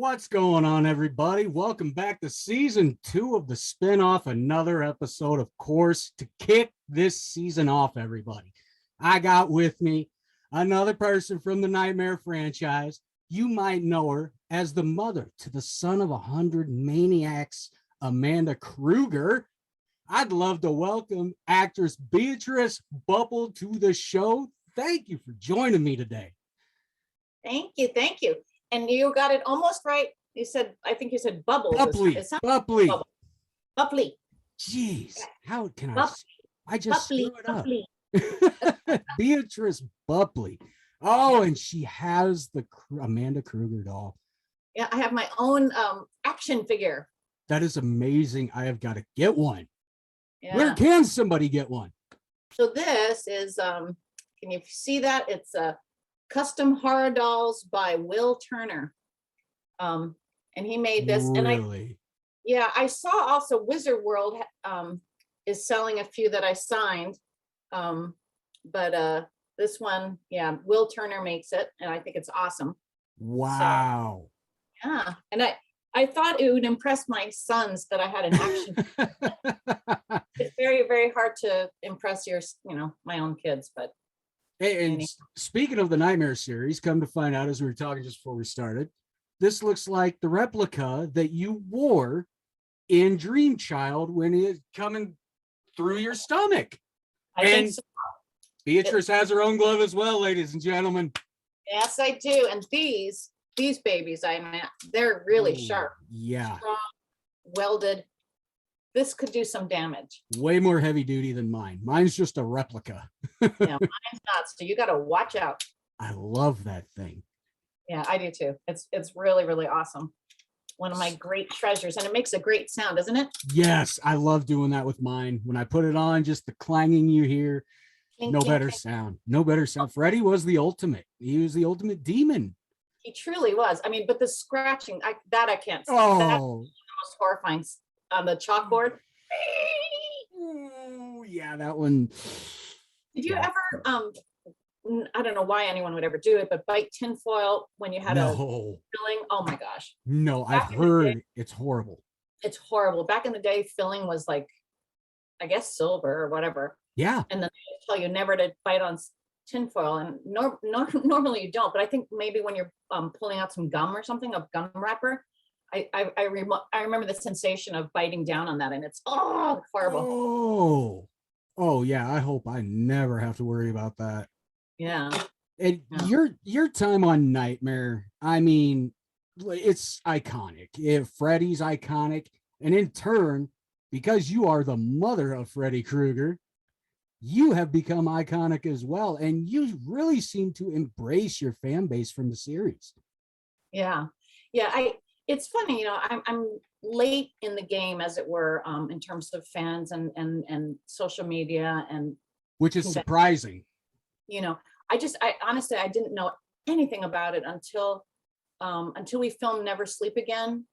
What's going on, everybody? Welcome back to season 2 of the spinoff. Another episode, of course, to kick this season off, everybody. I got with me another person from the Nightmare franchise. You might know her as the mother to the son of 100 maniacs, Amanda Krueger. I'd love to welcome actress Beatrice Boepple to the show. Thank you for joining me today. Thank you. Thank you. And you got it almost right. You said, I think you said bubbles. Buepple. Buepple. Jeez, how can I just Buepple. screw it up. Beatrice Boepple. Oh, and she has the Amanda Krueger doll. Yeah, I have my own action figure. That is amazing. I have got to get one. Yeah. Where can somebody get one? So this is, can you see that? It's a custom horror dolls by Will Turner. And he made this. Really? And I saw also Wizard World is selling a few that I signed. But this one, Will Turner makes it, and I think it's awesome. Wow. So, yeah, and I thought it would impress my sons that I had an action. It's very, very hard to impress my own kids, but. Hey, and speaking of the Nightmare series, come to find out, as we were talking just before we started, this looks like the replica that you wore in Dream Child when it's coming through your stomach. I think so. Beatrice has her own glove as well, ladies and gentlemen. Yes, I do. And these babies, they're really sharp. Yeah. Strong, welded. This could do some damage. Way more heavy duty than mine. Mine's just a replica. Yeah, mine's not. So you got to watch out. I love that thing. Yeah, I do too. It's really, really awesome. One of my great treasures, and it makes a great sound, doesn't it? Yes, I love doing that with mine. When I put it on, just the clanging you hear. No better sound. No better sound. Freddy was the ultimate. He was the ultimate demon. He truly was. But the scratching, I can't. Oh, that's the most horrifying. On the chalkboard. Oh, yeah, that one. Did you ever, I don't know why anyone would ever do it, but bite tinfoil when you had a filling? Oh my gosh. No, I've heard it's horrible. It's horrible. Back in the day, filling was like, I guess, silver or whatever. Yeah. And then they tell you never to bite on tinfoil, and normally you don't, but I think maybe when you're pulling out some gum or something, a gum wrapper, I remember the sensation of biting down on that, and it's horrible. Oh yeah. I hope I never have to worry about that. Yeah. And your time on Nightmare, it's iconic. Freddy's iconic, and in turn, because you are the mother of Freddy Krueger, you have become iconic as well, and you really seem to embrace your fan base from the series. Yeah. It's funny, I'm late in the game, as it were, in terms of fans and social media, and which is surprising. I honestly, I didn't know anything about it until we filmed Never Sleep Again.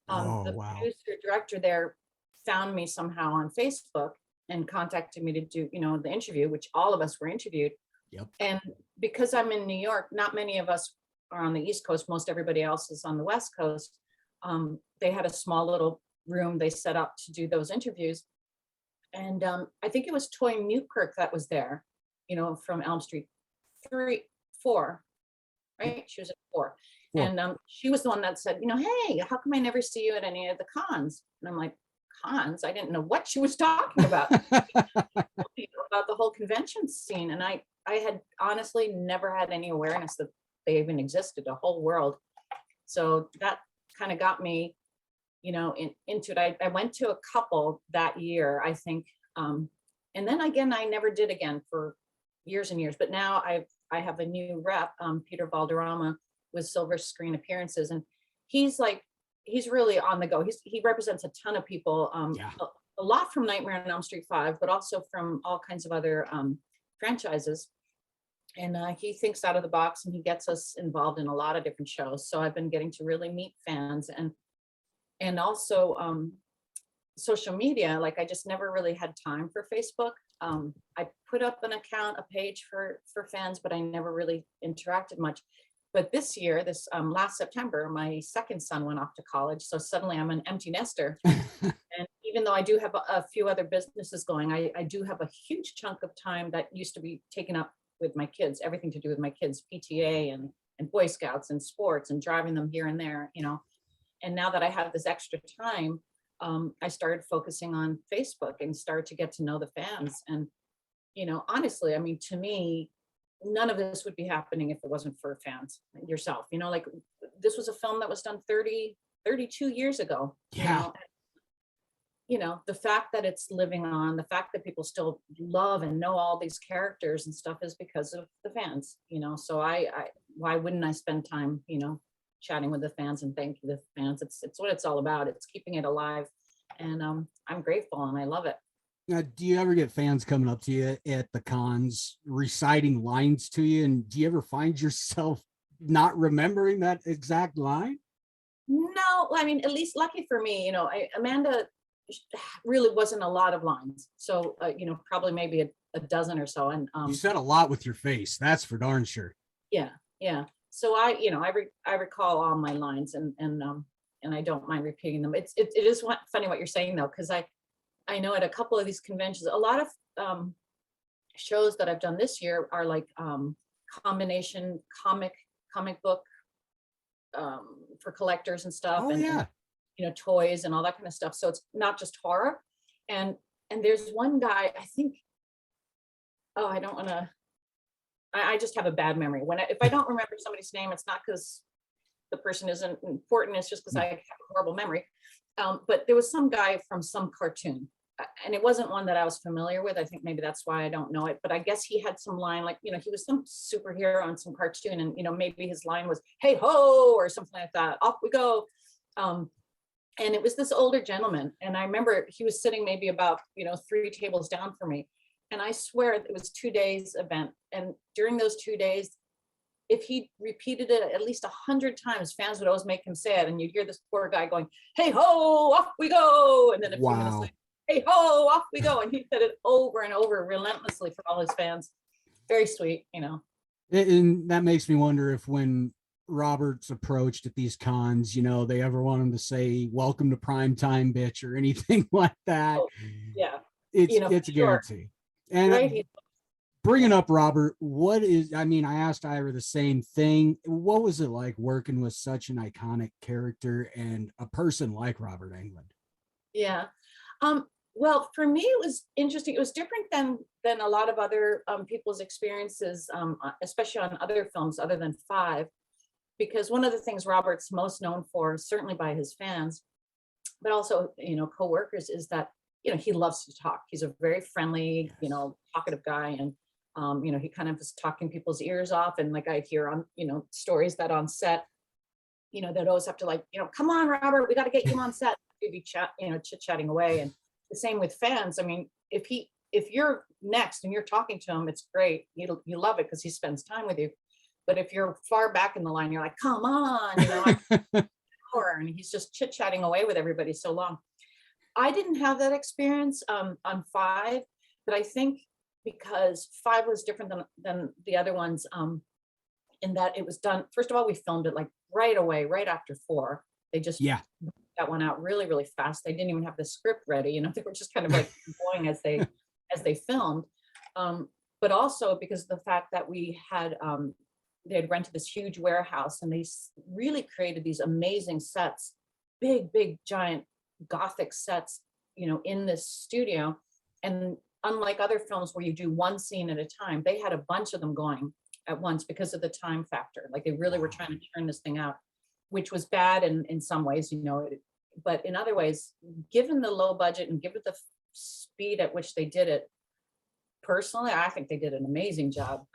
The producer director there found me somehow on Facebook and contacted me to do, the interview, which all of us were interviewed. Yep. And because I'm in New York, not many of us are on the East Coast. Most everybody else is on the West Coast. They had a small little room they set up to do those interviews. And I think it was Toy Newkirk that was there, from Elm Street 4, right? She was at 4. And she was the one that said, hey, how come I never see you at any of the cons? And I'm like, cons? I didn't know what she was talking about. About the whole convention scene. And I had honestly never had any awareness that they even existed, a whole world. So that kind of got me, into it. I went to a couple that year, I think. And then again, I never did again for years and years. But now I have a new rep, Peter Valderrama, with Silver Screen Appearances. And he's really on the go. He represents a ton of people, a lot from Nightmare on Elm Street 5, but also from all kinds of other franchises. And he thinks out of the box, and he gets us involved in a lot of different shows. So I've been getting to really meet fans, and also social media. Like, I just never really had time for Facebook. I put up an account, a page for fans, but I never really interacted much. But this year, this last September, my second son went off to college. So suddenly I'm an empty nester. And even though I do have a few other businesses going, I do have a huge chunk of time that used to be taken up with my kids, everything to do with my kids, PTA and Boy Scouts and sports and driving them here and there, you know. And now that I have this extra time, I started focusing on Facebook and started to get to know the fans. And, you know, honestly, I mean, to me, none of this would be happening if it wasn't for fans, yourself, you know, like this was a film that was done 32 years ago, Yeah. you know, the fact that it's living on, the fact that people still love and know all these characters and stuff is because of the fans, you know. So why wouldn't I spend time, you know, chatting with the fans and thanking the fans? It's what it's all about. It's keeping it alive. And I'm grateful and I love it. Now, do you ever get fans coming up to you at the cons reciting lines to you? And do you ever find yourself not remembering that exact line? No, I mean, at least lucky for me, you know, Amanda really wasn't a lot of lines. So, you know, probably maybe a dozen or so. And You said a lot with your face. That's for darn sure. yeah. So you know, I recall all my lines and I don't mind repeating them. It is funny what you're saying though, because I know at a couple of these conventions, a lot of shows that I've done this year are like combination comic book for collectors and stuff. Oh, yeah. And, you know, toys and all that kind of stuff. So it's not just horror. And there's one guy, I think, oh, I don't want to, I just have a bad memory. If I don't remember somebody's name, it's not because the person isn't important. It's just because I have a horrible memory. But there was some guy from some cartoon, and it wasn't one that I was familiar with. I think maybe that's why I don't know it. But I guess he had some line, like, you know, he was some superhero on some cartoon, and, you know, maybe his line was, "Hey ho," or something like that. Off we go. And it was this older gentleman. And I remember he was sitting maybe about, you know, 3 tables down from me. And I swear it was 2 days event. And during those 2 days, if he repeated it at least 100 times, fans would always make him say it. And you'd hear this poor guy going, "Hey ho, off we go." And then a few minutes later, "Hey ho, off we go." And he said it over and over relentlessly for all his fans. Very sweet, you know. And that makes me wonder if when Robert's approached at these cons, you know, they ever want him to say "Welcome to prime time, bitch" or anything like that. Oh, yeah. It's, you know, it's a sure. guarantee. And Right? bringing up Robert, I asked Ira the same thing. What was it like working with such an iconic character and a person like Robert Englund? Yeah. Well, for me, it was interesting. It was different than a lot of other people's experiences, especially on other films other than Five, because one of the things Robert's most known for, certainly by his fans, but also, you know, co-workers, is that, you know, he loves to talk. He's a very friendly, you know, talkative guy. And, you know, he kind of is talking people's ears off. And like I hear on, you know, stories that on set, you know, they'd always have to, like, you know, "Come on, Robert, we got to get you on set." He'd be chit-chatting away. And the same with fans. I mean, if you're next and you're talking to him, it's great. You love it because he spends time with you. But if you're far back in the line, you're like, "Come on," you know, and he's just chit-chatting away with everybody so long. I didn't have that experience on Five, but I think because Five was different than the other ones, in that it was done, first of all, we filmed it like right away, right after Four. They just that one out really, really fast. They didn't even have the script ready, you know, they were just kind of like going as they filmed. But also because of the fact that we had they had rented this huge warehouse, and they really created these amazing sets, big giant Gothic sets, you know, in this studio. And unlike other films where you do one scene at a time, they had a bunch of them going at once because of the time factor. Like they really were trying to turn this thing out, which was bad in some ways, you know, but in other ways, given the low budget and given the speed at which they did it, personally, I think they did an amazing job.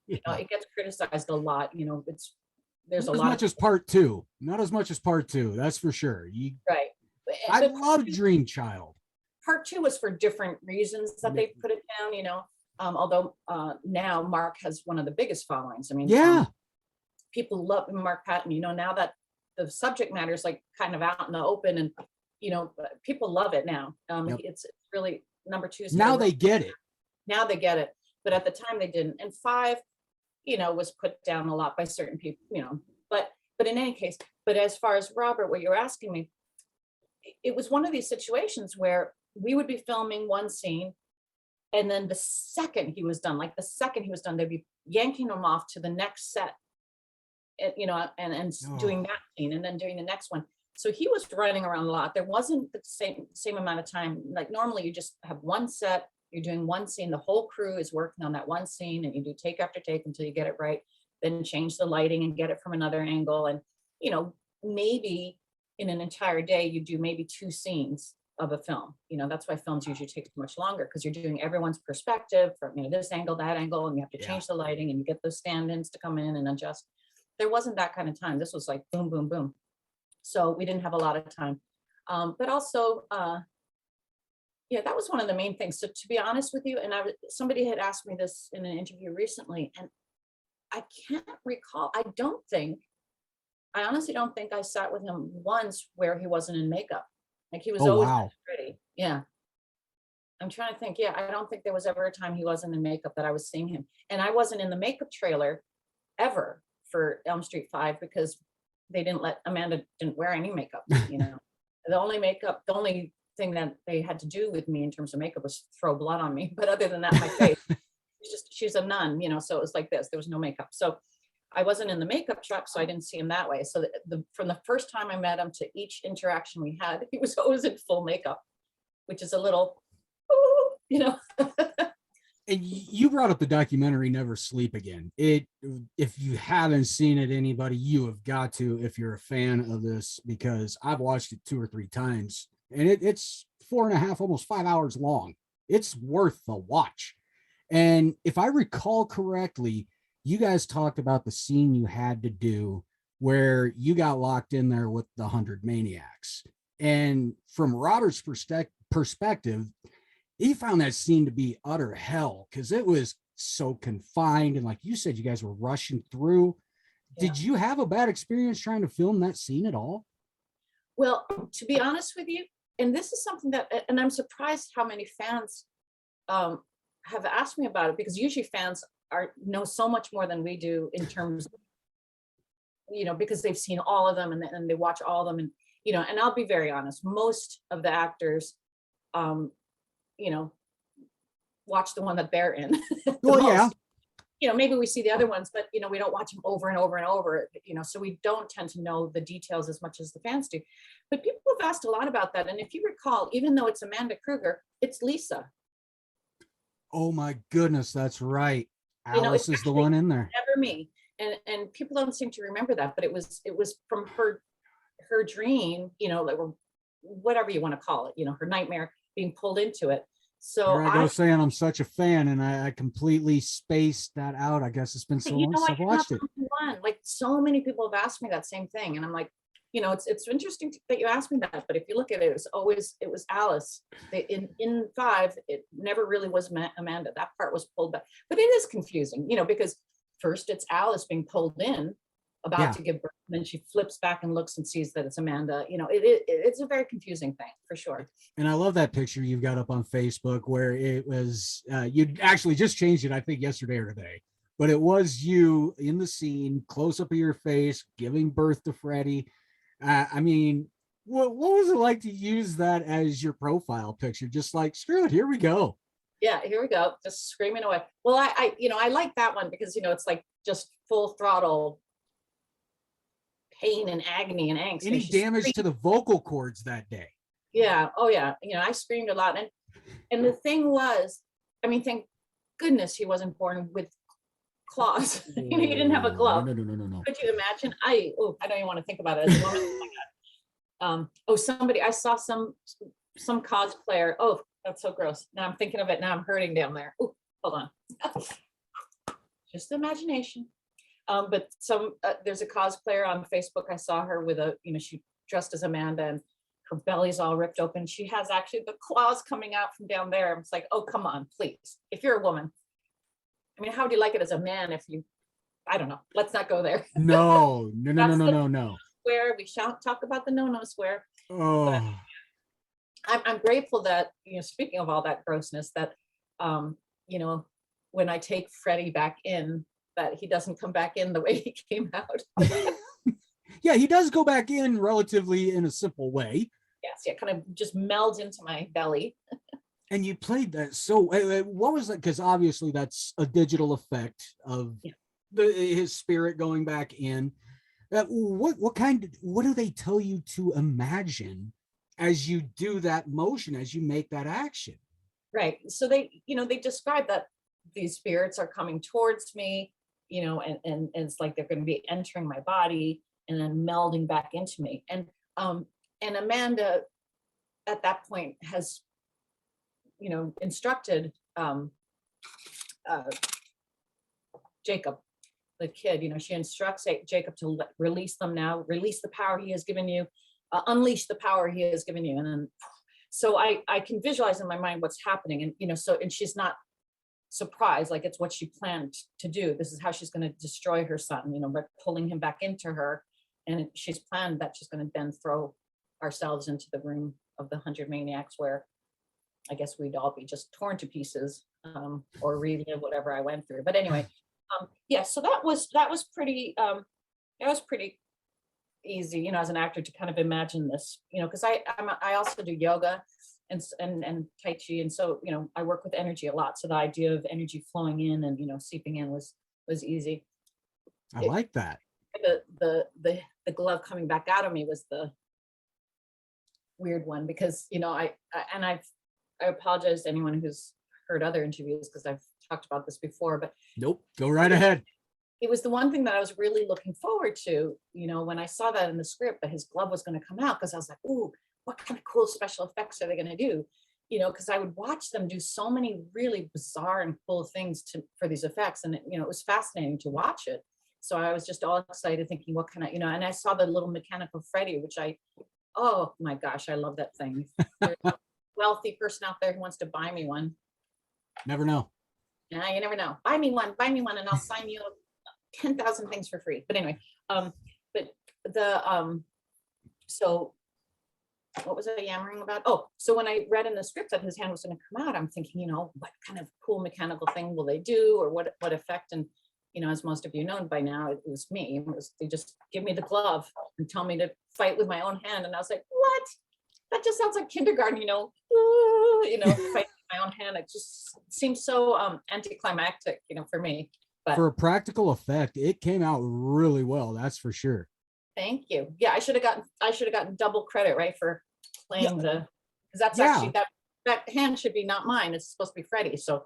You know, it gets criticized a lot, you know, there's Not a as lot much as part two, not as much as part two, that's for sure. Right. I But love Dream Child. Part two was for different reasons that they put it down, you know. Although now Mark has one of the biggest followings. I mean, people love Mark Patton, you know, now that the subject matter is like kind of out in the open, and, you know, people love it now. It's really number two. Now they get it. Now they get it. But at the time they didn't. And Five, was put down a lot by certain people, but in any case, but as far as Robert, what you're asking me, it was one of these situations where we would be filming one scene, and then the second he was done, they'd be yanking him off to the next set, and doing that scene, and then doing the next one. So he was running around a lot. There wasn't the same amount of time. Like normally you just have one set, you're doing one scene, the whole crew is working on that one scene, and you do take after take until you get it right, then change the lighting and get it from another angle. And, maybe in an entire day, you do maybe 2 scenes of a film. That's why films usually take so much longer, because you're doing everyone's perspective from, this angle, that angle, and you have to change the lighting, and you get those stand-ins to come in and adjust. There wasn't that kind of time. This was like boom, boom, boom. So we didn't have a lot of time. But also, that was one of the main things. So to be honest with you, and somebody had asked me this in an interview recently, and I can't recall. I honestly don't think I sat with him once where he wasn't in makeup. Like he was always ready. Yeah. I'm trying to think. Yeah, I don't think there was ever a time he wasn't in makeup that I was seeing him. And I wasn't in the makeup trailer ever for Elm Street 5 because Amanda didn't wear any makeup, The only thing that they had to do with me in terms of makeup was throw blood on me. But other than that, my face, she's a nun, so it was like this, there was no makeup. So I wasn't in the makeup truck, so I didn't see him that way. So from the first time I met him to each interaction we had, he was always in full makeup, which is a little, And you brought up the documentary Never Sleep Again. If you haven't seen it, anybody, you have got to, if you're a fan of this, because I've watched it 2 or 3 times, and it's 4.5, almost 5 hours long. It's worth the watch. And if I recall correctly, you guys talked about the scene you had to do where you got locked in there with the 100 maniacs. And from Robert's perspective, he found that scene to be utter hell because it was so confined. And like you said, you guys were rushing through. Yeah. Did you have a bad experience trying to film that scene at all? Well, to be honest with you, and this is something and I'm surprised how many fans have asked me about it, because usually fans know so much more than we do in terms of, because they've seen all of them and they watch all of them. And, and I'll be very honest, most of the actors, watch the one that they're in. Well, yeah. Maybe we see the other ones, but, we don't watch them over and over and over, so we don't tend to know the details as much as the fans do. But people have asked a lot about that. And if you recall, even though it's Amanda Krueger, it's Lisa. Oh my goodness, that's right. Alice is the one in there. Never me. And people don't seem to remember that, but it was from her dream, like whatever you want to call it, her nightmare being pulled into it. So I go saying I'm such a fan, and I completely spaced that out. I guess it's been so long since I've watched it. Like so many people have asked me that same thing, and I'm like, it's interesting that you asked me that, but if you look at it, it was Alice. In 5, it never really was Amanda. That part was pulled back, but it is confusing, because first it's Alice being pulled in, about to give birth, and then she flips back and looks and sees that it's Amanda. It's a very confusing thing for sure. And I love that picture you've got up on Facebook where it was you actually just changed it, I think yesterday or today, but it was you in the scene, close up of your face, giving birth to Freddie. I mean, what was it like to use that as your profile picture? Just like, screw it, here we go. Yeah, here we go, just screaming away. Well, I like that one because, it's like just full throttle pain and agony and angst. Any damage to the vocal cords that day? Yeah. Oh yeah. I screamed a lot. And the thing was, thank goodness he wasn't born with claws. He didn't have a glove. No. Could you imagine? I don't even want to think about it as a woman. Oh my God. I saw some cosplayer. Oh, that's so gross. Now I'm thinking of it. Now I'm hurting down there. Oh, hold on. Just imagination. But there's a cosplayer on Facebook. I saw her with she dressed as Amanda, and her belly's all ripped open. She has actually the claws coming out from down there. It's like, oh, come on, please. If you're a woman, how would you like it as a man if you, I don't know. Let's not go there. No. Swear. We shan't talk about the no swear. Oh. But I'm grateful that, speaking of all that grossness, that, when I take Freddie back in, that he doesn't come back in the way he came out. Yeah, he does go back in relatively in a simple way. Yes, yeah, kind of just melds into my belly. And you played that. So what was that? Because obviously that's a digital effect of his spirit going back in. What do they tell you to imagine as you do that motion, as you make that action? Right. So they describe that these spirits are coming towards me, and it's like they're going to be entering my body and then melding back into me. And Amanda at that point has, instructed Jacob, the kid, she instructs Jacob to release them now, release the power he has given you, unleash the power he has given you. And then, so I can visualize in my mind what's happening. And, and she's not surprised, like it's what she planned to do. This is how she's going to destroy her son, by pulling him back into her. And she's planned that she's going to then throw ourselves into the room of the 100 maniacs, where I guess we'd all be just torn to pieces, or relive whatever I went through. But anyway, so that was pretty, it was pretty easy, as an actor to kind of imagine this, because I also do yoga and Tai Chi. And so, I work with energy a lot. So the idea of energy flowing in and, seeping in was easy. I like that. The glove coming back out of me was the weird one, because, I apologize to anyone who's heard other interviews, because I've talked about this before, but nope, go right ahead. It was the one thing that I was really looking forward to, when I saw that in the script, that his glove was going to come out, because I was like, ooh, what kind of cool special effects are they going to do? Because I would watch them do so many really bizarre and cool things for these effects. And, it was fascinating to watch it. So I was just all excited thinking, what kind of, and I saw the little mechanical Freddy, which oh my gosh, I love that thing. There's a wealthy person out there who wants to buy me one. Never know. Yeah, you never know. Buy me one, and I'll sign you 10,000 things for free. But anyway, so what was I yammering about? Oh, so when I read in the script that his hand was going to come out, I'm thinking, what kind of cool mechanical thing will they do, or what effect? And as most of you know by now, it was me. They just give me the glove and tell me to fight with my own hand, and I was like, what? That just sounds like kindergarten, fight with my own hand. It just seems so anticlimactic, for me. But for a practical effect, it came out really well. That's for sure. Thank you. Yeah, I should have gotten double credit, right, for playing because that's actually that hand should be not mine. It's supposed to be Freddy. So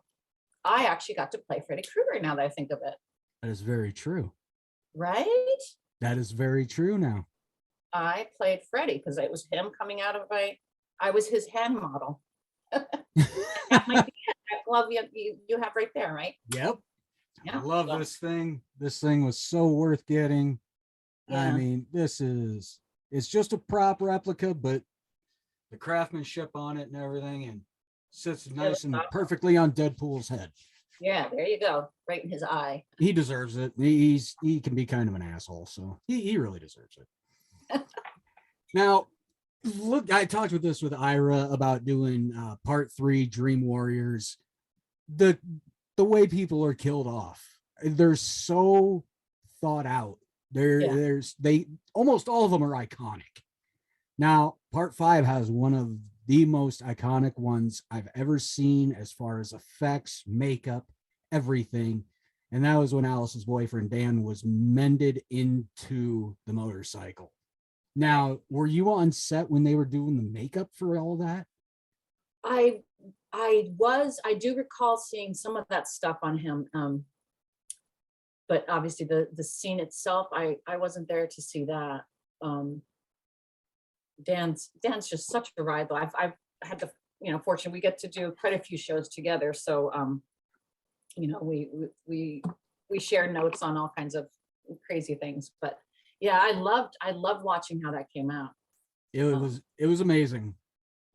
I actually got to play Freddy Krueger now that I think of it. That is very true. Right? That is very true now. I played Freddy because it was him coming out of I was his hand model. That glove you have right there, right? Yep. Yeah. I love this thing. This thing was so worth getting. Yeah. I mean, it's just a prop replica, but the craftsmanship on it and everything, and sits nice and perfectly on Deadpool's head. Yeah, there you go. Right in his eye. He deserves it. He can be kind of an asshole, so he really deserves it. Now, look, I talked with Ira about doing part 3 Dream Warriors. The way people are killed off, they're so thought out. They almost all of them are iconic. Now, part 5 has one of the most iconic ones I've ever seen as far as effects, makeup, everything. And that was when Alice's boyfriend Dan was mended into the motorcycle. Now, were you on set when they were doing the makeup for all that? I do recall seeing some of that stuff on him. But obviously the scene itself, I wasn't there to see that. Dan's just such a ride though. I've had the fortune, we get to do quite a few shows together. So we share notes on all kinds of crazy things. But yeah, I loved watching how that came out. It was amazing.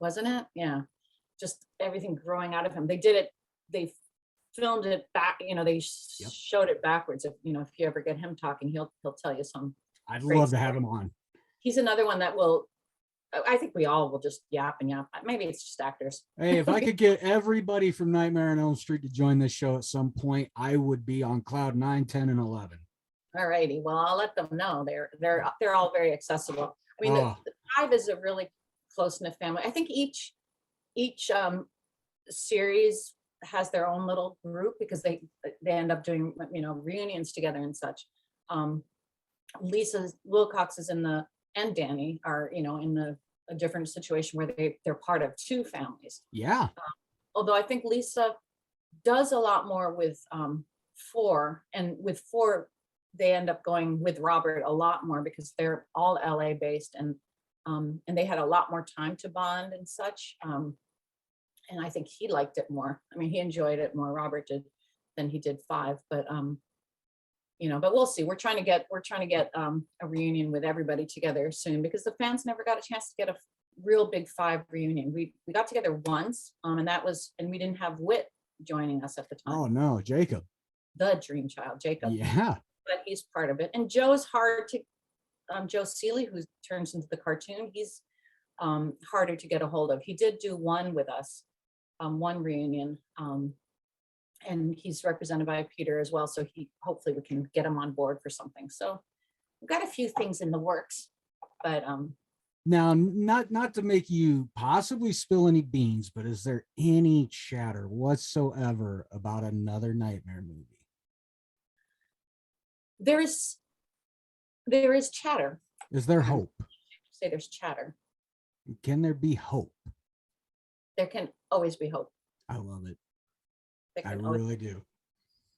Wasn't it? Yeah. Just everything growing out of him. They filmed it back, they showed it backwards. If you ever get him talking, he'll tell you some. I'd love to have him on. He's another one that will I think we all will just yap and yap. Maybe it's just actors. Hey, if I could get everybody from Nightmare on Elm Street to join this show at some point, I would be on cloud 9, 10, and 11. All righty. Well, I'll let them know. They're all very accessible. I mean, Oh. the Five is a really close-knit family. I think each series has their own little group because they end up doing, you know, reunions together and such. Lisa Wilcox is and Danny are, you know, in a different situation where they're part of two families. Yeah. Although I think Lisa does a lot more with Four, and with Four they end up going with Robert a lot more because they're all LA based, and they had a lot more time to bond and such. And I think he liked it more. I mean, he enjoyed it more, Robert did, than he did Five. But you know, but we'll see. We're trying to get a reunion with everybody together soon because the fans never got a chance to get a real big Five reunion. We got together once, and we didn't have Whit joining us at the time. Oh no, Jacob. The dream child, Jacob. Yeah. But he's part of it. And Joe's hard to, Joe Seeley, who turns into the cartoon, he's harder to get a hold of. He did do one with us, one reunion, and he's represented by Peter as well. So hopefully we can get him on board for something. So we've got a few things in the works, but now, not to make you possibly spill any beans, but is there any chatter whatsoever about another Nightmare movie? There is chatter. Is there hope? Say there's chatter. Can there be hope? There can always be hope. I love it. I really do.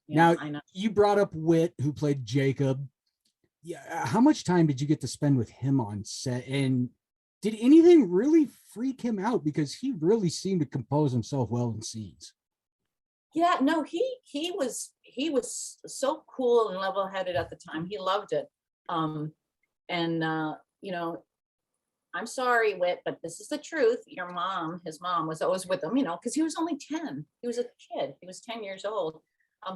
Yeah, now, I know. You brought up Whit, who played Jacob. Yeah, how much time did you get to spend with him on set? And did anything really freak him out? Because he really seemed to compose himself well in scenes. Yeah, no, he was so cool and level-headed at the time. He loved it. You know, I'm sorry, Whit, but this is the truth. His mom was always with him, you know, because he was only 10. He was a kid. He was 10 years old.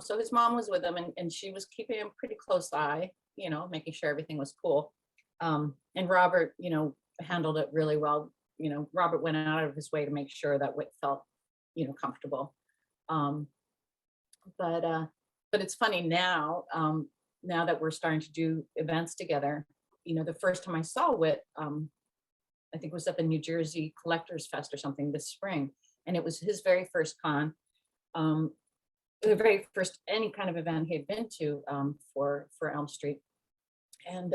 So his mom was with him, and she was keeping him pretty close eye, you know, making sure everything was cool. And Robert, you know, handled it really well. You know, Robert went out of his way to make sure that Whit felt, you know, comfortable. But it's funny now, now that we're starting to do events together, you know, the first time I saw Whit, I think it was at the New Jersey Collectors Fest or something this spring. And it was his very first con, the very first any kind of event he had been to for Elm Street. And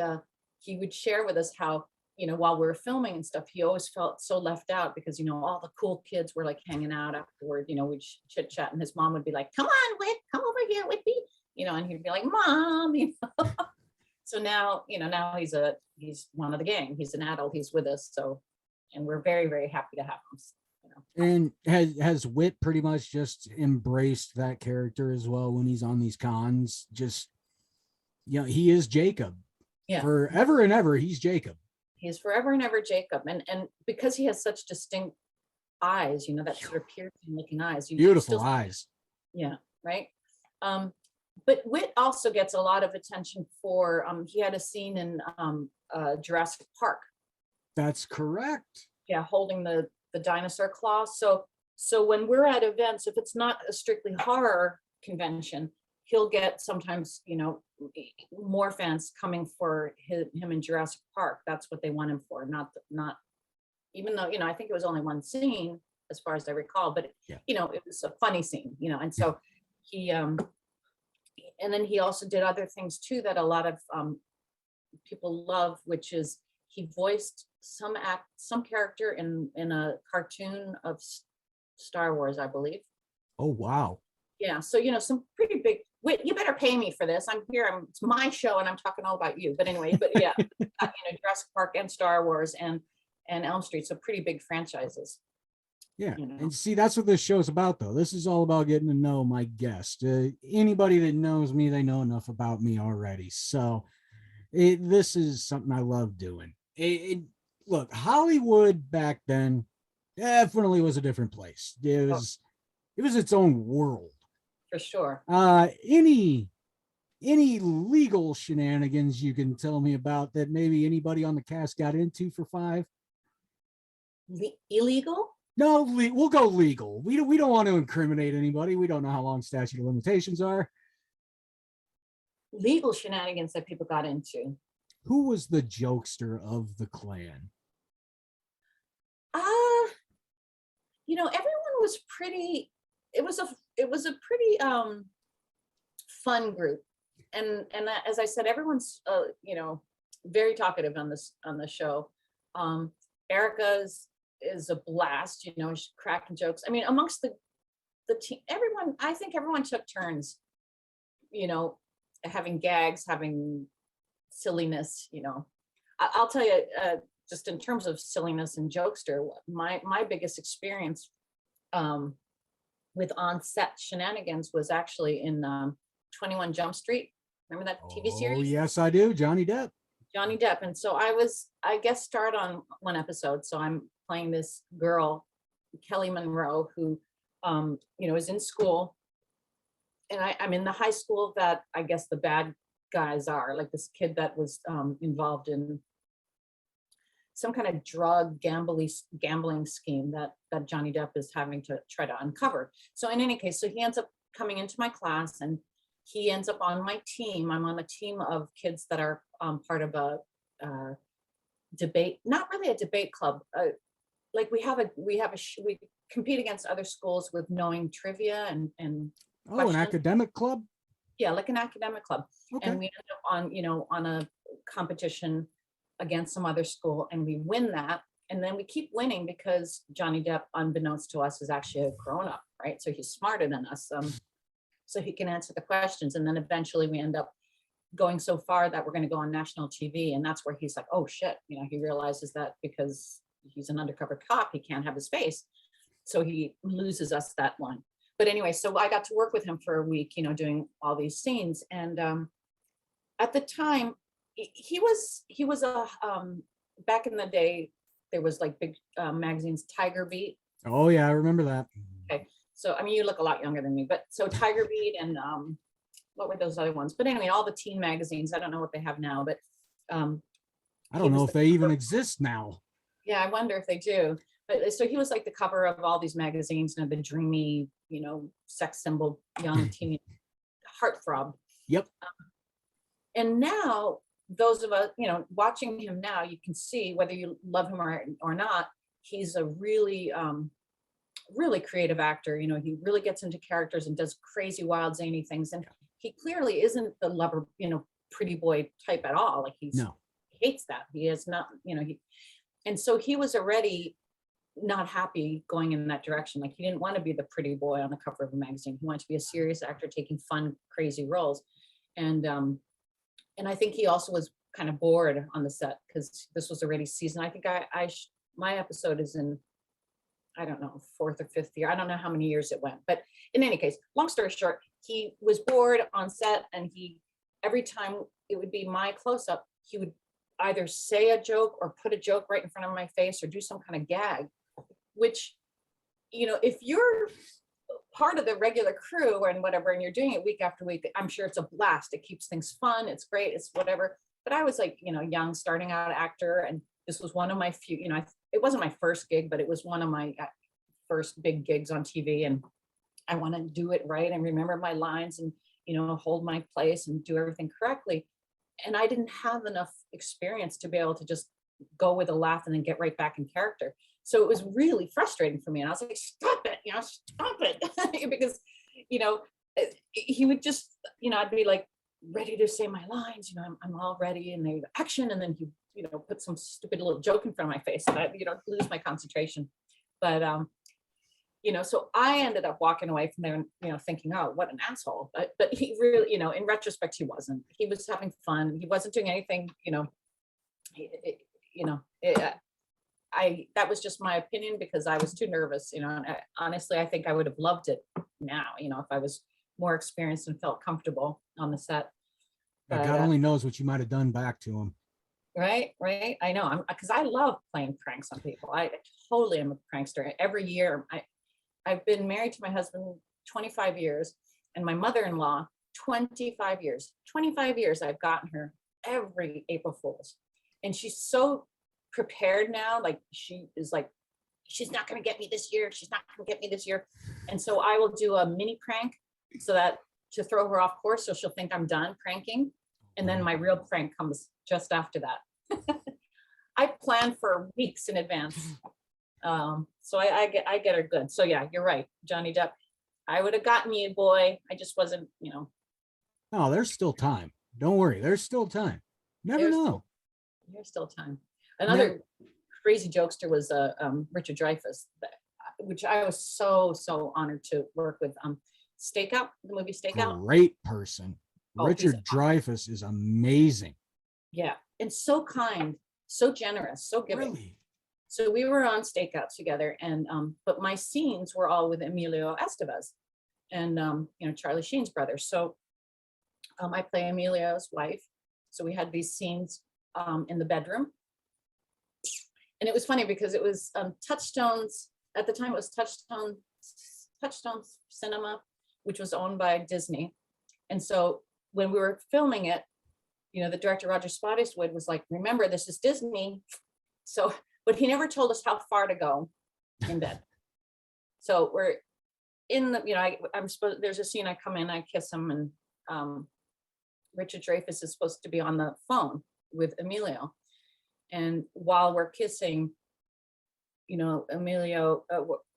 he would share with us how, you know, while we were filming and stuff, he always felt so left out because, you know, all the cool kids were like hanging out afterward, you know, we'd chit chat, and his mom would be like, come on, Whit, come over here with me, you know, and he'd be like, Mom, you know. So now, you know, now he's one of the gang. He's an adult. He's with us. So, and we're very, very happy to have him. You know. And has Whit pretty much just embraced that character as well when he's on these cons? Just, you know, he is Jacob. Yeah. Forever and ever, he's Jacob. He's forever and ever Jacob. And because he has such distinct eyes, you know, that sort of piercing looking eyes. Beautiful eyes. Yeah. Right. But Whit also gets a lot of attention for, he had a scene in Jurassic Park. That's correct. Yeah, holding the dinosaur claw. So when we're at events, if it's not a strictly horror convention, he'll get sometimes, you know, more fans coming for him in Jurassic Park. That's what they want him for, not even though, you know, I think it was only one scene as far as I recall, but yeah. You know, it was a funny scene, you know, and so he and then he also did other things too that a lot of people love, which is he voiced some character in a cartoon of Star Wars, I believe. Oh wow. Yeah, so you know, some pretty big. Wait, you better pay me for this. I'm here. It's my show, and I'm talking all about you. But anyway, but yeah, you know, Jurassic Park and Star Wars and Elm Street, so pretty big franchises. Yeah, you know? And see, that's what this show's about, though. This is all about getting to know my guest. Anybody that knows me, they know enough about me already. So this is something I love doing. Look, Hollywood back then definitely was a different place. It was its own world. For sure. Any legal shenanigans you can tell me about that maybe anybody on the cast got into for Five? illegal? No, we'll go legal. We don't want to incriminate anybody. We don't know how long statute of limitations are. Legal shenanigans that people got into. Who was the jokester of the clan? Everyone was pretty. It was a pretty fun group, and as I said, everyone's very talkative on the show. Erica is a blast. She's cracking jokes. I mean, amongst the team, I think everyone took turns. Having gags, having silliness. I'll tell you. Just in terms of silliness and jokester, my biggest experience with on-set shenanigans was actually in 21 Jump Street. Remember that TV series? Oh, yes, I do. Johnny Depp. And so I guest starred on one episode. So I'm playing this girl, Kelly Monroe, who, is in school. And I'm in the high school that I guess the bad guys are, like this kid that was involved in some kind of drug gambling scheme that Johnny Depp is having to try to uncover. So in any case, so he ends up coming into my class and he ends up on my team. I'm on a team of kids that are part of a debate, not really a debate club. Like we compete against other schools with knowing trivia and an academic club. Yeah, like an academic club. Okay. And we end up on a competition against some other school, and we win that, and then we keep winning because Johnny Depp, unbeknownst to us, is actually a grown-up, right? So he's smarter than us, so he can answer the questions, and then eventually we end up going so far that we're going to go on national TV, and that's where he's like, oh shit, he realizes that because he's an undercover cop, he can't have his face, so he loses us that one. But anyway, so I got to work with him for a week, doing all these scenes, and at the time, he was a back in the day there was like big magazines, Tiger Beat. Oh yeah, I remember that. Okay, so I mean you look a lot younger than me, but so Tiger Beat and what were those other ones? But anyway, all the teen magazines. I don't know what they have now, but I don't know if they even exist now. Yeah, I wonder if they do. But so he was like the cover of all these magazines, the dreamy, sex symbol, young teen heartthrob. Yep. And now those of us, watching him now, you can see whether you love him or not, he's a really, really creative actor. He really gets into characters and does crazy, wild, zany things. And he clearly isn't the lover, pretty boy type at all. Like he hates that. He is not, and so he was already not happy going in that direction. Like he didn't want to be the pretty boy on the cover of a magazine. He wanted to be a serious actor taking fun, crazy roles. And I think he also was kind of bored on the set because this was already season. I think my episode is in, I don't know, 4th or 5th year. I don't know how many years it went, but in any case, long story short, he was bored on set, and every time it would be my close-up, he would either say a joke or put a joke right in front of my face or do some kind of gag, which, if you're part of the regular crew and whatever, and you're doing it week after week, I'm sure it's a blast. It keeps things fun. It's great. It's whatever. But I was like, young, starting out actor. And this was one of my few, it wasn't my first gig, but it was one of my first big gigs on TV. And I want to do it right and remember my lines and, hold my place and do everything correctly. And I didn't have enough experience to be able to just go with a laugh and then get right back in character. So it was really frustrating for me. And I was like, stop it, stop it. Because, he would just, I'd be like ready to say my lines, I'm all ready, and they action. And then he, put some stupid little joke in front of my face and I, lose my concentration. But, so I ended up walking away from there, thinking, oh, what an asshole. But he really, in retrospect, he wasn't. He was having fun. He wasn't doing anything, that was just my opinion because I was too nervous, and honestly, I think I would have loved it now, if I was more experienced and felt comfortable on the set. But, God only knows what you might have done back to him. Right. I know, because I love playing pranks on people. I totally am a prankster. Every year, I've been married to my husband 25 years, and my mother-in-law 25 years. 25 years I've gotten her every April Fool's, and she's so prepared now. Like she is like she's not going to get me this year. She's not going to get me this year. And so I will do a mini prank so that to throw her off course. So she'll think I'm done pranking. And then my real prank comes just after that. I plan for weeks in advance. So I get her good. So yeah, you're right. Johnny Depp, I would have gotten you, boy. I just wasn't, No, there's still time. Don't worry. There's still time. Never know. There's still time. Another crazy jokester was Richard Dreyfuss, which I was so honored to work with. Stakeout, the movie Stakeout. Great person. Oh, Richard Dreyfuss is amazing. Yeah, and so kind, so generous, so giving. Really? So we were on Stakeout together, and but my scenes were all with Emilio Estevez, and Charlie Sheen's brother. So I play Emilio's wife. So we had these scenes in the bedroom, and it was funny because it was Touchstone's at the time. It was Touchstone Cinema, which was owned by Disney, and so when we were filming it, the director Roger Spottiswoode was like, "Remember, this is Disney." So, but he never told us how far to go in bed. So we're in the, I'm supposed, there's a scene I come in, I kiss him, and Richard Dreyfuss is supposed to be on the phone with Emilio. And while we're kissing, Emilio,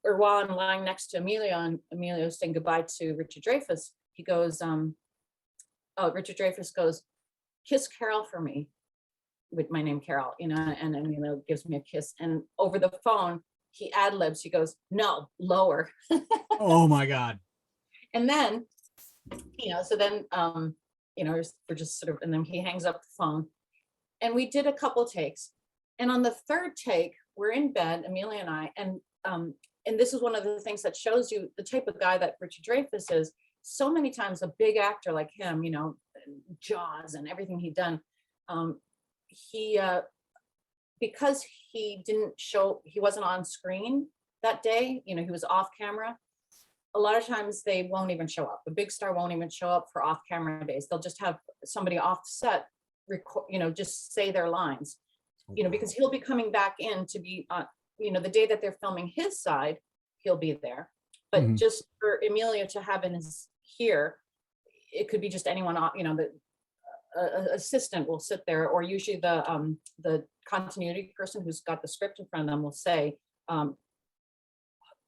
or while I'm lying next to Emilio and Emilio's saying goodbye to Richard Dreyfuss, he goes, Richard Dreyfuss goes, "Kiss Carol for me," with my name Carol, and Emilio gives me a kiss. And over the phone, he ad-libs, he goes, "No, lower." Oh my God. And then, so then, we're just sort of, and then he hangs up the phone, and we did a couple takes. And on the third take, we're in bed, Emilio and I, and this is one of the things that shows you the type of guy that Richard Dreyfuss is. So many times a big actor like him, Jaws and everything he'd done, he because he wasn't on screen that day, he was off camera. A lot of times they won't even show up. A big star won't even show up for off camera days. They'll just have somebody off set record, just say their lines, because he'll be coming back in to be the day that they're filming his side, he'll be there. But just for Emilio to have in his here, it could be just anyone, the assistant will sit there, or usually the continuity person who's got the script in front of them will say,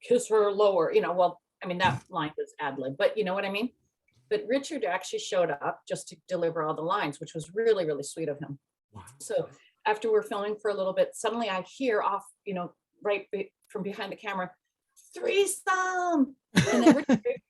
"Kiss her lower," well, that line was ad-lib, but you know what I mean? But Richard actually showed up just to deliver all the lines, which was really, really sweet of him. Wow. So after we're filming for a little bit, suddenly I hear off, right from behind the camera, "Threesome!" And then Richard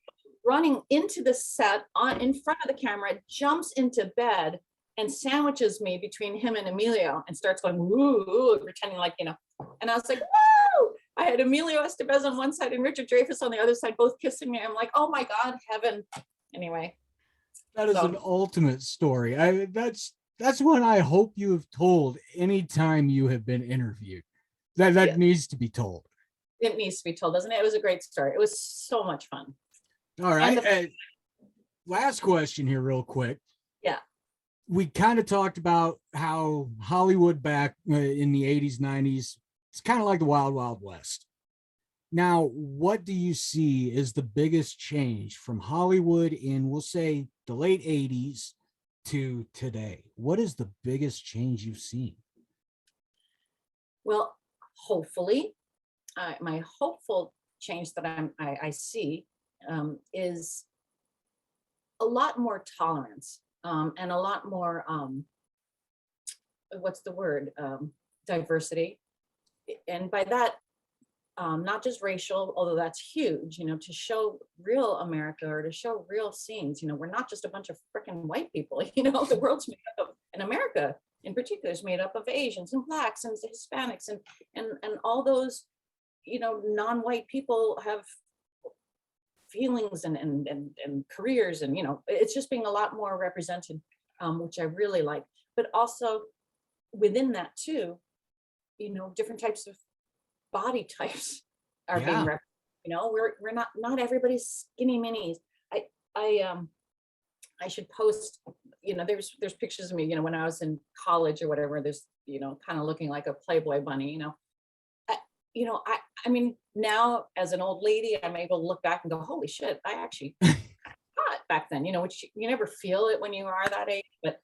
running into the set in front of the camera, jumps into bed and sandwiches me between him and Emilio and starts going, "Woo," pretending like, and I was like, "Woo!" I had Emilio Estevez on one side and Richard Dreyfuss on the other side, both kissing me. I'm like, "Oh my God, heaven." Anyway. That is an ultimate story. That's one I hope you have told anytime you have been interviewed. That needs to be told. It needs to be told, doesn't it? It was a great story. It was so much fun. All right. Last question here real quick. Yeah. We kind of talked about how Hollywood back in the 80s, 90s, it's kind of like the Wild Wild West. Now, what do you see is the biggest change from Hollywood in, we'll say, the late 80s to today? What is the biggest change you've seen? Well, hopefully, my hopeful change that I see is a lot more tolerance and a lot more, what's the word, diversity. And by that, not just racial, although that's huge, to show real America or to show real scenes, we're not just a bunch of freaking white people, the world's made up of, and America in particular is made up of Asians and Blacks and Hispanics and all those, non-white people have feelings and careers, and it's just being a lot more represented, which I really like. But also within that too, different types of body types are being represented. We're not everybody's skinny minis. I should post, there's pictures of me, when I was in college or whatever, there's, kind of looking like a Playboy bunny, I mean, now as an old lady, I'm able to look back and go, holy shit, I actually thought back then, which you never feel it when you are that age. But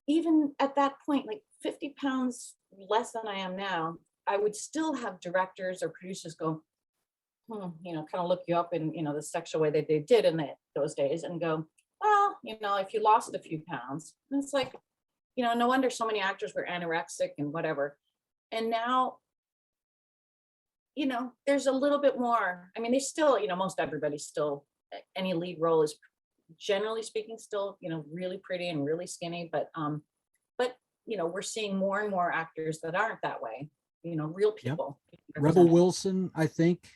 even at that point, like 50 pounds less than I am now, I would still have directors or producers go, kind of look you up in, the sexual way that they did in those days and go, well, if you lost a few pounds, and it's like, no wonder so many actors were anorexic and whatever. And now, there's a little bit more. I mean, they still, most everybody still, any lead role is generally speaking still, really pretty and really skinny, but we're seeing more and more actors that aren't that way, real people. Yep. Rebel Wilson, I think,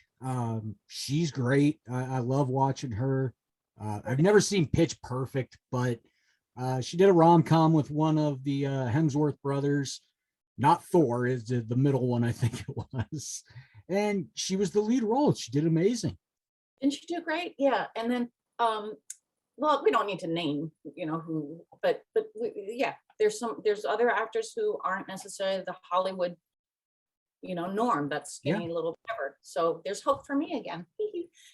she's great. I love watching her. I've never seen Pitch Perfect, but she did a rom-com with one of the Hemsworth brothers, not Thor, is the middle one, I think it was. And she was the lead role. She did amazing. Didn't she do great? Yeah. And then, well, we don't need to name, who, but yeah, there's other actors who aren't necessarily the Hollywood, norm, that's skinny little whatever. So there's hope for me again.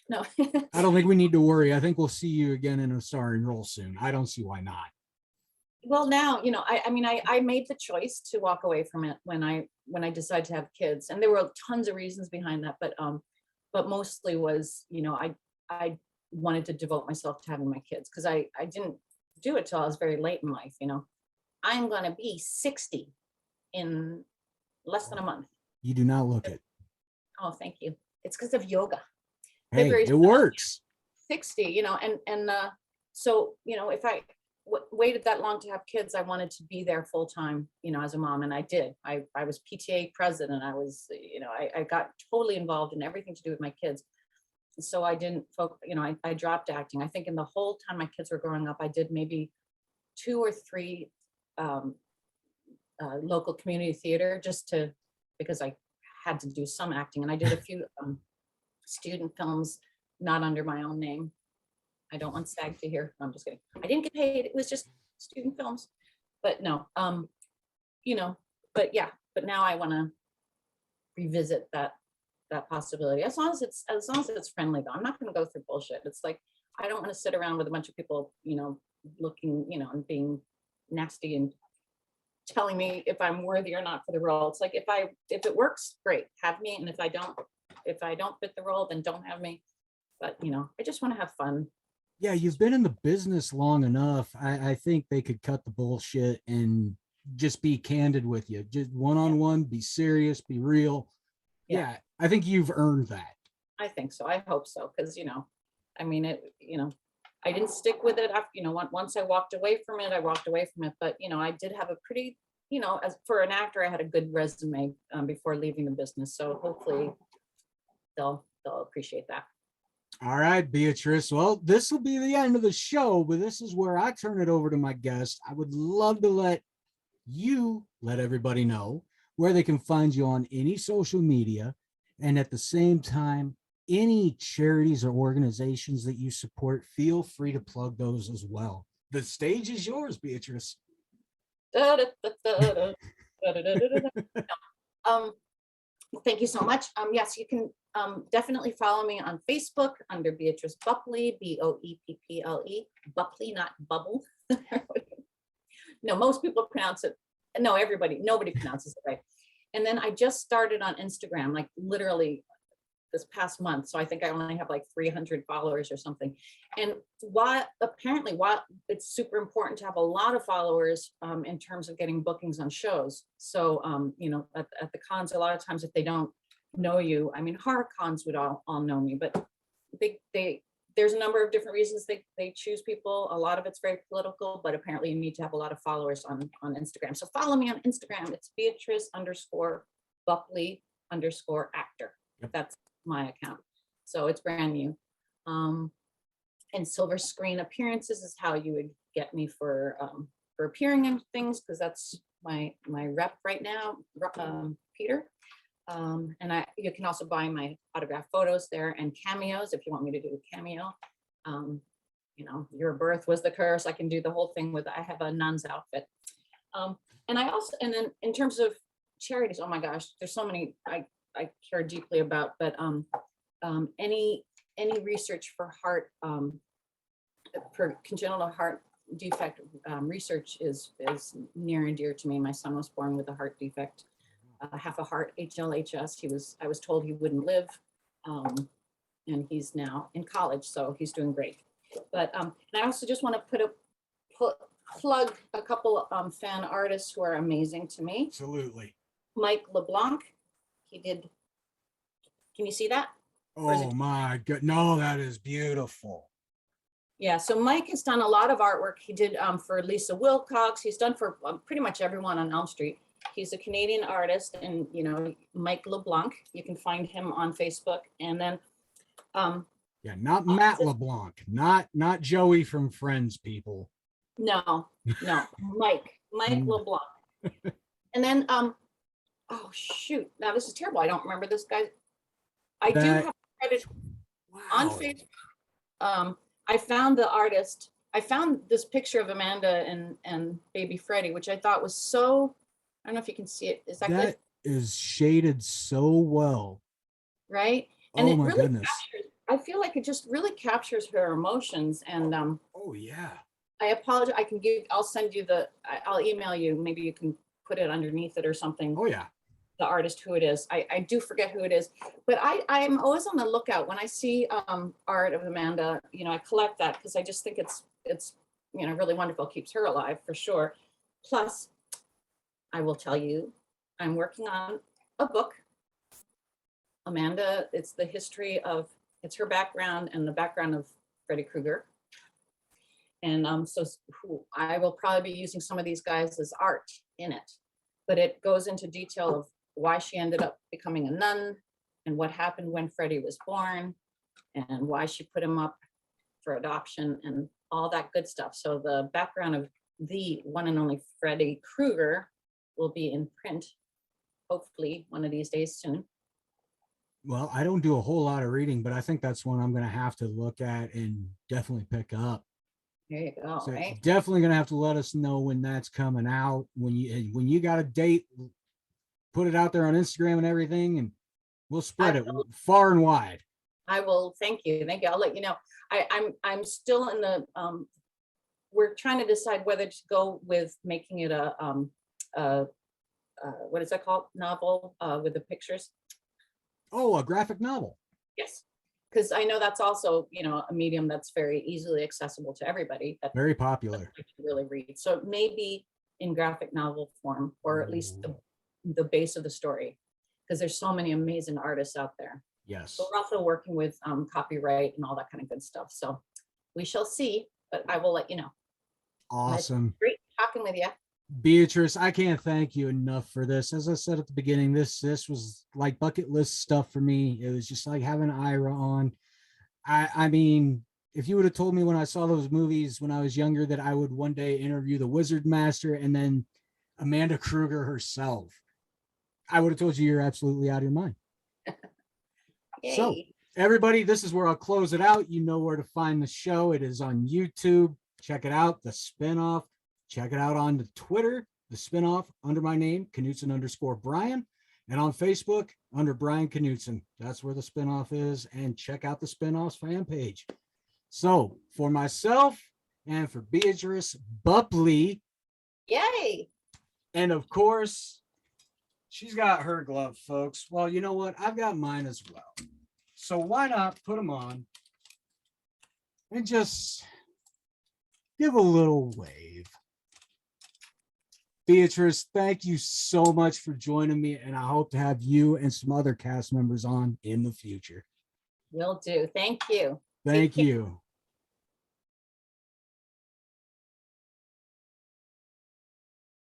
No. I don't think we need to worry. I think we'll see you again in a starring role soon. I don't see why not. Well, now, I made the choice to walk away from it when I decided to have kids, and there were tons of reasons behind that, but mostly was, I wanted to devote myself to having my kids, because I didn't do it till I was very late in life. I'm going to be 60 in less than a month. You do not look it. Oh, thank you. It's because of yoga. Hey, it works. 60, so, if I waited that long to have kids, I wanted to be there full time, as a mom. And I did. I was PTA president. I was, I got totally involved in everything to do with my kids. So I didn't focus, I dropped acting. I think in the whole time my kids were growing up, I did maybe 2 or 3 local community theater because I had to do some acting. And I did a few student films, not under my own name. I don't want SAG to hear. No, I'm just kidding. I didn't get paid. It was just student films. But no, but yeah, but now I want to revisit that possibility. As long as it's friendly, though. I'm not going to go through bullshit. It's like, I don't want to sit around with a bunch of people, looking, and being nasty and telling me if I'm worthy or not for the role. It's like, if it works, great, have me. And if I don't fit the role, then don't have me. But, I just want to have fun. Yeah, you've been in the business long enough. I think they could cut the bullshit and just be candid with you. Just one-on-one, be serious, be real. Yeah, I think you've earned that. I think so. I hope so. Because, I didn't stick with it after, once I walked away from it, I walked away from it. But, I did have a pretty, as for an actor, I had a good resume before leaving the business. So hopefully they'll appreciate that. All right, Beatrice. Well, this will be the end of the show, but this is where I turn it over to my guest. I would love to let everybody know where they can find you on any social media, and at the same time, any charities or organizations that you support, feel free to plug those as well. The stage is yours, Beatrice. Thank you so much. Yes, you can definitely follow me on Facebook under Beatrice Boepple, Boepple, Boepple, not Bubble. No, most people pronounce it. No, nobody pronounces it right. And then I just started on Instagram, like literally this past month. So I think I only have like 300 followers or something. And apparently it's super important to have a lot of followers in terms of getting bookings on shows. So, at the cons, a lot of times if they don't know you, horror cons would all know me, but there's a number of different reasons they choose people. A lot of it's very political, but apparently you need to have a lot of followers on Instagram. So follow me on Instagram. It's Beatrice_Boepple_actor. Yep. That's my account. So it's brand new. And silver screen appearances is how you would get me for appearing in things, because that's my rep right now, Peter. And you can also buy my autographed photos there, and cameos if you want me to do a cameo. Your birth was the curse. I can do the whole thing I have a nun's outfit. And then in terms of charities, oh my gosh, there's so many. I care deeply about, but any research for heart, for congenital heart defect research is near and dear to me. My son was born with a heart defect, half a heart, HLHS. I was told he wouldn't live, and he's now in college, so he's doing great. But and I also just want to plug a couple fan artists who are amazing to me. Absolutely. Mike LeBlanc, he did. Can you see that? Oh my god, no, that is beautiful. Yeah, so Mike has done a lot of artwork. He did for Lisa Wilcox. He's done for pretty much everyone on Elm Street. He's a Canadian artist, and Mike LeBlanc. You can find him on Facebook. And then, yeah, not Matt LeBlanc, not Joey from Friends, people. No, Mike LeBlanc. And then, oh shoot, now this is terrible. I don't remember this guy. I do have credit on Facebook. I found the artist. I found this picture of Amanda and baby Freddie, which I thought was so, I don't know if you can see it. Is that good? That is shaded so well. Right? And oh my really goodness. I feel like it just really captures her emotions. And oh yeah. I apologize. I'll send you I'll email you. Maybe you can put it underneath it or something. Oh yeah. The artist, who it is. I do forget who it is, but I'm always on the lookout when I see art of Amanda. I collect that because I just think it's really wonderful. Keeps her alive for sure. Plus, I will tell you, I'm working on a book. Amanda, it's it's her background and the background of Freddy Krueger. And so I will probably be using some of these guys as art in it, but it goes into detail of why she ended up becoming a nun and what happened when Freddie was born and why she put him up for adoption and all that good stuff. So the background of the one and only Freddy Krueger will be in print, hopefully one of these days soon. Well, I don't do a whole lot of reading, but I think that's one I'm going to have to look at and definitely pick up. There you go. So right? Definitely going to have to let us know when that's coming out. When you got a date, put it out there on Instagram and everything, and we'll spread it far and wide. I will. Thank you. I'll let you know. I'm still in the. We're trying to decide whether to go with making it a what is that called? Novel with the pictures. Oh, a graphic novel. Yes, because I know that's also a medium that's very easily accessible to everybody. That's very popular. To really read. So it may be in graphic novel form, or at least the base of the story, because there's so many amazing artists out there. Yes. So we're also working with copyright and all that kind of good stuff. So we shall see, but I will let you know. Awesome. Great talking with you. Beatrice, I can't thank you enough for this. As I said at the beginning, this was like bucket list stuff for me. It was just like having Ira on. I mean, if you would have told me when I saw those movies when I was younger that I would one day interview the Wizard Master and then Amanda Krueger herself, I would have told you you're absolutely out of your mind. So everybody, this is where I'll close it out. You know where to find the show. It is on YouTube. Check it out. The Spinoff. Check it out on the Twitter, the Spinoff under my name, Knutson_Brian, and on Facebook under Brian Knutson. That's where the Spinoff is. And check out the Spinoff's fan page. So for myself and for Beatrice Boepple, yay! And of course, she's got her glove, folks. Well, you know what? I've got mine as well. So why not put them on and just give a little wave. Beatrice, thank you so much for joining me, and I hope to have you and some other cast members on in the future. Will do. Thank you. Thank you.